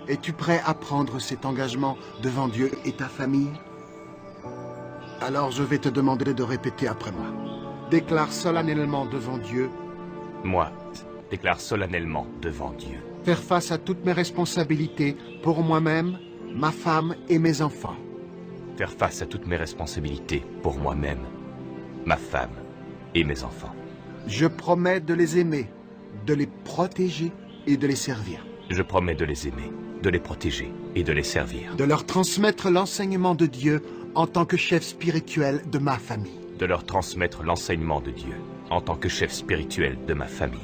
Es-tu prêt à prendre cet engagement devant Dieu et ta famille? Alors je vais te demander de répéter après moi. Déclare solennellement devant Dieu. Moi, déclare solennellement devant Dieu. Faire face à toutes mes responsabilités pour moi-même, ma femme et mes enfants. Faire face à toutes mes responsabilités pour moi-même, ma femme et mes enfants. Je promets de les aimer, de les protéger et de les servir. Je promets de les aimer, de les protéger et de les servir. De leur transmettre l'enseignement de Dieu en tant que chef spirituel de ma famille. De leur transmettre l'enseignement de Dieu en tant que chef spirituel de ma famille.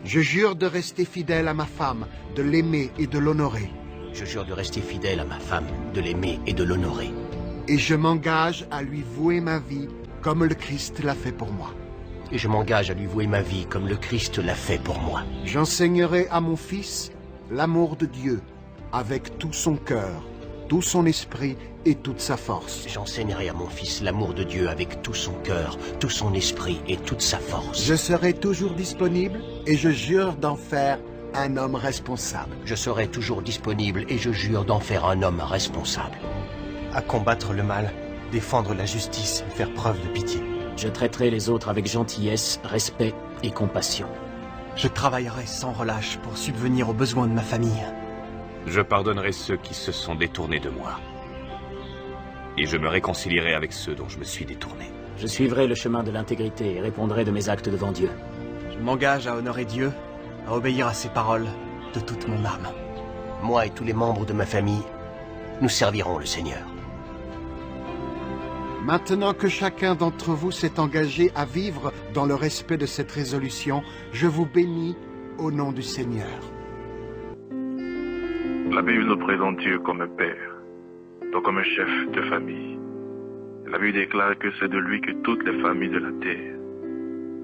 Je jure de rester fidèle à ma femme, de l'aimer et de l'honorer. Je jure de rester fidèle à ma femme, de l'aimer et de l'honorer. Et je m'engage à lui vouer ma vie comme le Christ l'a fait pour moi. Et je m'engage à lui vouer ma vie comme le Christ l'a fait pour moi. J'enseignerai à mon fils l'amour de Dieu avec tout son cœur, tout son esprit et toute sa force. J'enseignerai à mon fils l'amour de Dieu avec tout son cœur, tout son esprit et toute sa force. Je serai toujours disponible et je jure d'en faire un homme responsable. Je serai toujours disponible et je jure d'en faire un homme responsable. À combattre le mal, défendre la justice et faire preuve de pitié. Je traiterai les autres avec gentillesse, respect et compassion. Je travaillerai sans relâche pour subvenir aux besoins de ma famille. Je pardonnerai ceux qui se sont détournés de moi. Et je me réconcilierai avec ceux dont je me suis détourné. Je suivrai le chemin de l'intégrité et répondrai de mes actes devant Dieu. Je m'engage à honorer Dieu, à obéir à ses paroles de toute mon âme. Moi et tous les membres de ma famille, nous servirons le Seigneur. Maintenant que chacun d'entre vous s'est engagé à vivre dans le respect de cette résolution, je vous bénis au nom du Seigneur. La Bible nous présente Dieu comme un père, donc comme un chef de famille. La Bible déclare que c'est de lui que toutes les familles de la terre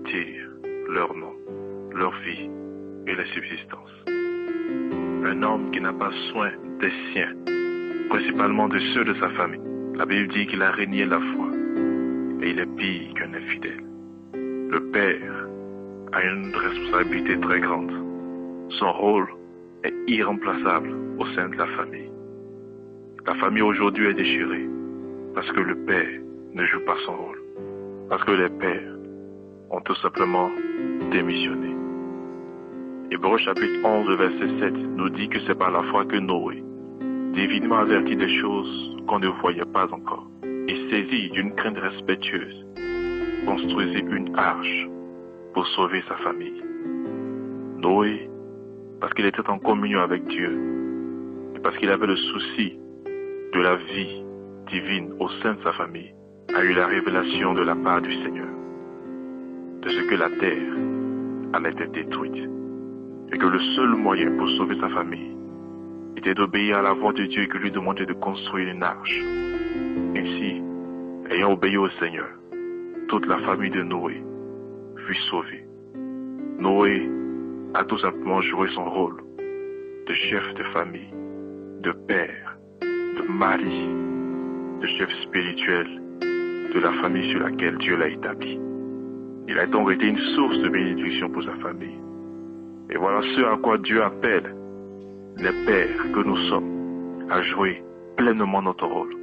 tirent leur nom, leur vie et leur subsistance. Un homme qui n'a pas soin des siens, principalement de ceux de sa famille. La Bible dit qu'il a régné la foi et il est pire qu'un infidèle. Le père a une responsabilité très grande. Son rôle est irremplaçable au sein de la famille. La famille aujourd'hui est déchirée parce que le père ne joue pas son rôle. Parce que les pères ont tout simplement démissionné. Hébreux chapitre 11, verset 7 nous dit que c'est par la foi que Noé, divinement averti des choses qu'on ne voyait pas encore, et saisi d'une crainte respectueuse, construisit une arche pour sauver sa famille. Noé, parce qu'il était en communion avec Dieu, et parce qu'il avait le souci de la vie divine au sein de sa famille, a eu la révélation de la part du Seigneur, de ce que la terre allait être détruite, et que le seul moyen pour sauver sa famille était d'obéir à la voix de Dieu qui lui demandait de construire une arche. Ainsi, ayant obéi au Seigneur, toute la famille de Noé fut sauvée. Noé a tout simplement joué son rôle de chef de famille, de père, de mari, de chef spirituel de la famille sur laquelle Dieu l'a établi. Il a donc été une source de bénédiction pour sa famille. Et voilà ce à quoi Dieu appelle les pères que nous sommes à jouer pleinement notre rôle,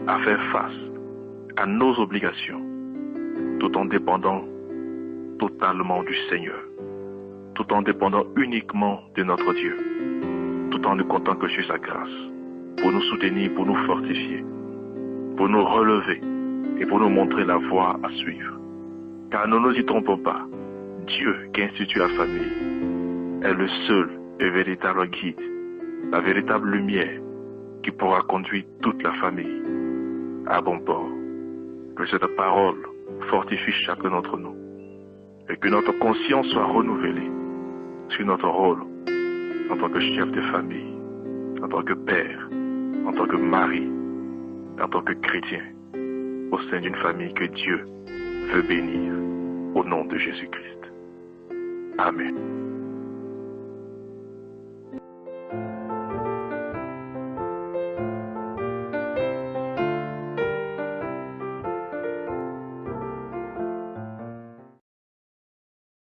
à faire face à nos obligations, tout en dépendant totalement du Seigneur, tout en dépendant uniquement de notre Dieu, tout en ne comptant que sur sa grâce, pour nous soutenir, pour nous fortifier, pour nous relever et pour nous montrer la voie à suivre. Car ne nous y trompons pas, Dieu qui institue la famille est le seul et véritable guide, la véritable lumière qui pourra conduire toute la famille à bon port. Que cette parole fortifie chacun d'entre nous et que notre conscience soit renouvelée sur notre rôle en tant que chef de famille, en tant que père, en tant que mari, en tant que chrétien, au sein d'une famille que Dieu veut bénir au nom de Jésus-Christ. Amen.